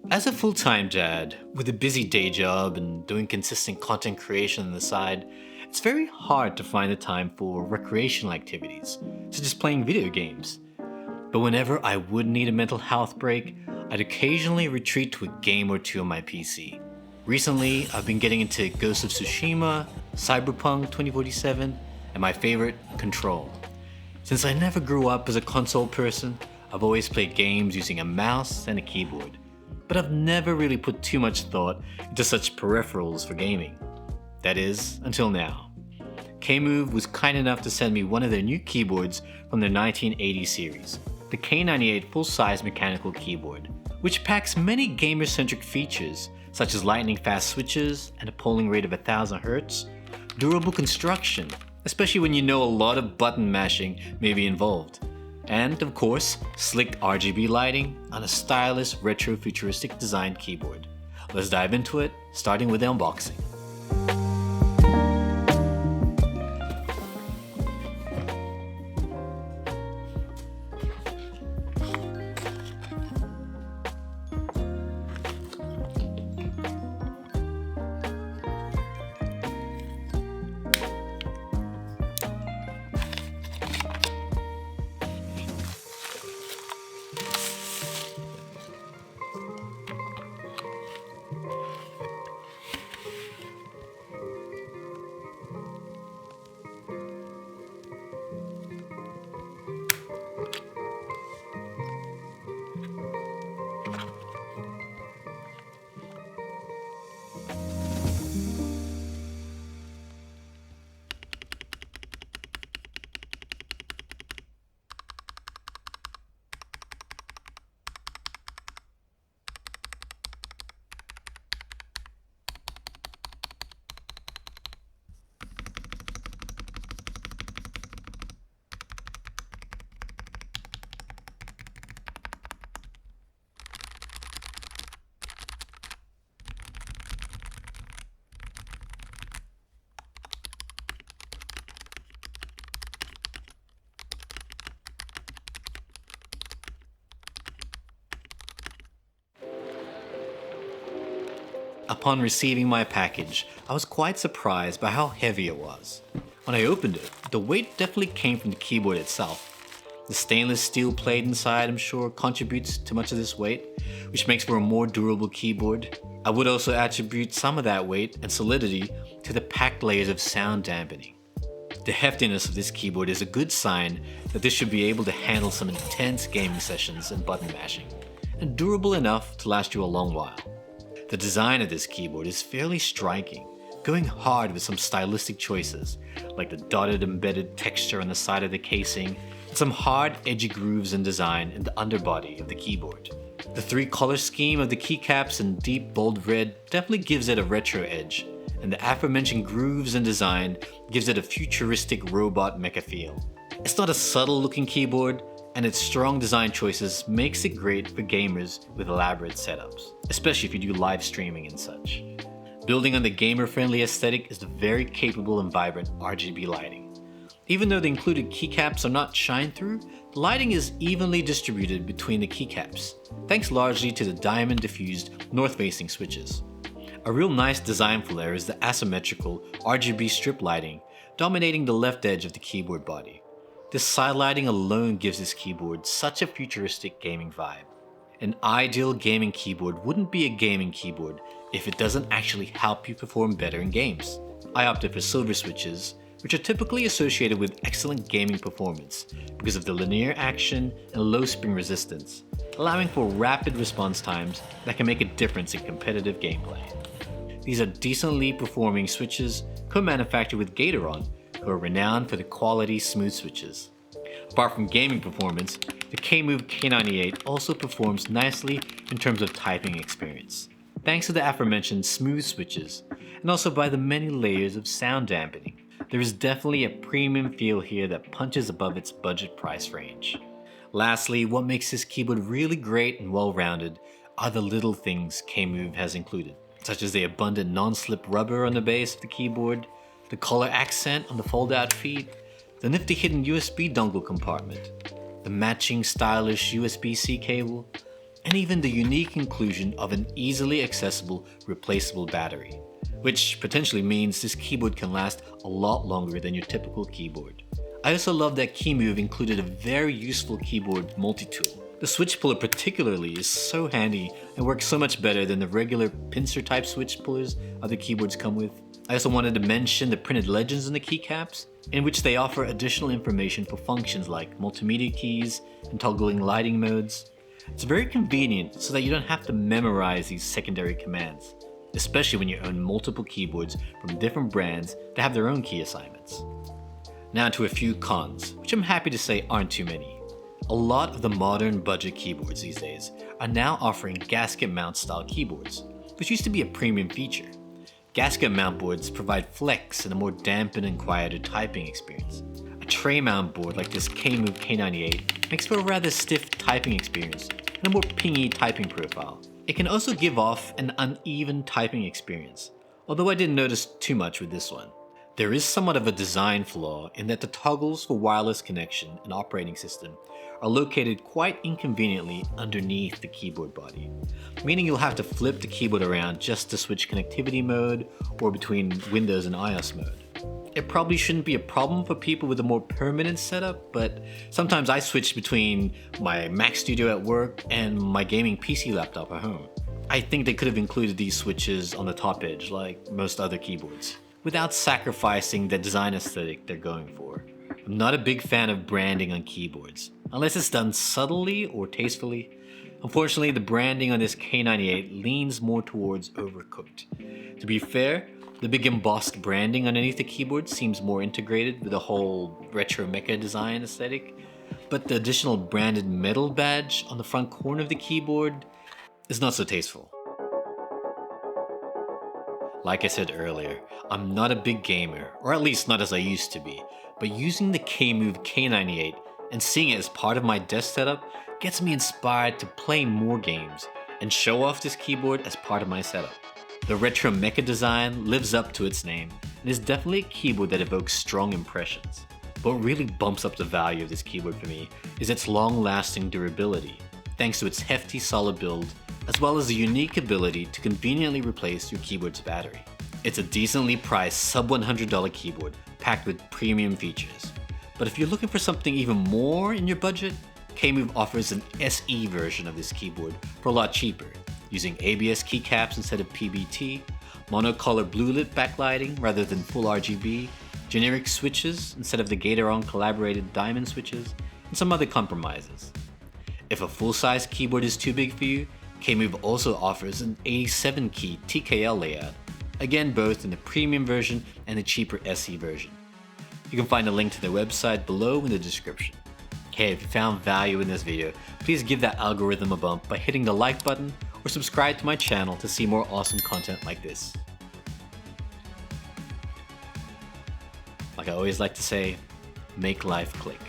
As a full-time dad, with a busy day job and doing consistent content creation on the side, it's very hard to find the time for recreational activities, such as playing video games. But whenever I would need a mental health break, I'd occasionally retreat to a game or two on my PC. Recently, I've been getting into Ghost of Tsushima, Cyberpunk 2047, and my favorite, Control. Since I never grew up as a console person, I've always played games using a mouse and a keyboard, but I've never really put too much thought into such peripherals for gaming. That is, until now. Kemove was kind enough to send me one of their new keyboards from their 1980 series, the K98 full-size mechanical keyboard, which packs many gamer-centric features such as lightning-fast switches and a polling rate of 1000 Hz, durable construction, especially when you know a lot of button mashing may be involved, and of course, slick RGB lighting on a stylish retro-futuristic design keyboard. Let's dive into it, starting with the unboxing. Upon receiving my package, I was quite surprised by how heavy it was. When I opened it, the weight definitely came from the keyboard itself. The stainless steel plate inside, I'm sure, contributes to much of this weight, which makes for a more durable keyboard. I would also attribute some of that weight and solidity to the packed layers of sound dampening. The heftiness of this keyboard is a good sign that this should be able to handle some intense gaming sessions and button mashing, and durable enough to last you a long while. The design of this keyboard is fairly striking, going hard with some stylistic choices, like the dotted embedded texture on the side of the casing, and some hard edgy grooves in design in the underbody of the keyboard. The three color scheme of the keycaps in deep bold red definitely gives it a retro edge, and the aforementioned grooves in design gives it a futuristic robot mecha feel. It's not a subtle looking keyboard, and its strong design choices makes it great for gamers with elaborate setups, especially if you do live streaming and such. Building on the gamer-friendly aesthetic is the very capable and vibrant RGB lighting. Even though the included keycaps are not shine-through, the lighting is evenly distributed between the keycaps, thanks largely to the diamond-diffused north-facing switches. A real nice design flair is the asymmetrical RGB strip lighting dominating the left edge of the keyboard body. This side lighting alone gives this keyboard such a futuristic gaming vibe. An ideal gaming keyboard wouldn't be a gaming keyboard if it doesn't actually help you perform better in games. I opted for silver switches, which are typically associated with excellent gaming performance because of the linear action and low spin resistance, allowing for rapid response times that can make a difference in competitive gameplay. These are decently performing switches co-manufactured with Gatoron, who are renowned for the quality smooth switches. Apart from gaming performance, the Kemove K98 also performs nicely in terms of typing experience, thanks to the aforementioned smooth switches, and also by the many layers of sound dampening. There is definitely a premium feel here that punches above its budget price range. Lastly, what makes this keyboard really great and well-rounded are the little things Kemove has included, such as the abundant non-slip rubber on the base of the keyboard, the color accent on the fold-out feet, the nifty hidden USB dongle compartment, the matching stylish USB-C cable, and even the unique inclusion of an easily accessible replaceable battery, which potentially means this keyboard can last a lot longer than your typical keyboard. I also love that Kemove included a very useful keyboard multi-tool. The switch puller particularly is so handy and works so much better than the regular pincer type switch pullers other keyboards come with. I also wanted to mention the printed legends in the keycaps, in which they offer additional information for functions like multimedia keys and toggling lighting modes. It's very convenient so that you don't have to memorize these secondary commands, especially when you own multiple keyboards from different brands that have their own key assignments. Now to a few cons, which I'm happy to say aren't too many. A lot of the modern budget keyboards these days are now offering gasket mount style keyboards, which used to be a premium feature. Gasket mount boards provide flex and a more dampened and quieter typing experience. A tray mount board like this Kemove K98 makes for a rather stiff typing experience and a more pingy typing profile. It can also give off an uneven typing experience, although I didn't notice too much with this one. There is somewhat of a design flaw in that the toggles for wireless connection and operating system are located quite inconveniently underneath the keyboard body, meaning you'll have to flip the keyboard around just to switch connectivity mode or between Windows and iOS mode. It probably shouldn't be a problem for people with a more permanent setup, but sometimes I switch between my Mac Studio at work and my gaming PC laptop at home. I think they could have included these switches on the top edge like most other keyboards, without sacrificing the design aesthetic they're going for. I'm not a big fan of branding on keyboards, unless it's done subtly or tastefully. Unfortunately, the branding on this K98 leans more towards overcooked. To be fair, the big embossed branding underneath the keyboard seems more integrated with the whole retro mecha design aesthetic, but the additional branded metal badge on the front corner of the keyboard is not so tasteful. Like I said earlier, I'm not a big gamer, or at least not as I used to be, but using the Kemove K98 and seeing it as part of my desk setup gets me inspired to play more games and show off this keyboard as part of my setup. The retro mecha design lives up to its name and is definitely a keyboard that evokes strong impressions. But what really bumps up the value of this keyboard for me is its long-lasting durability, thanks to its hefty solid build, as well as the unique ability to conveniently replace your keyboard's battery. It's a decently priced sub $100 keyboard packed with premium features. But if you're looking for something even more in your budget, Kemove offers an SE version of this keyboard for a lot cheaper, using ABS keycaps instead of PBT, monocolor blue lit backlighting rather than full RGB, generic switches instead of the Gateron collaborated diamond switches, and some other compromises. If a full-size keyboard is too big for you, Kemove also offers an 87-key TKL layout, again both in the premium version and the cheaper SE version. You can find a link to their website below in the description. Hey, if you found value in this video, please give that algorithm a bump by hitting the like button or subscribe to my channel to see more awesome content like this. Like I always like to say, make life click.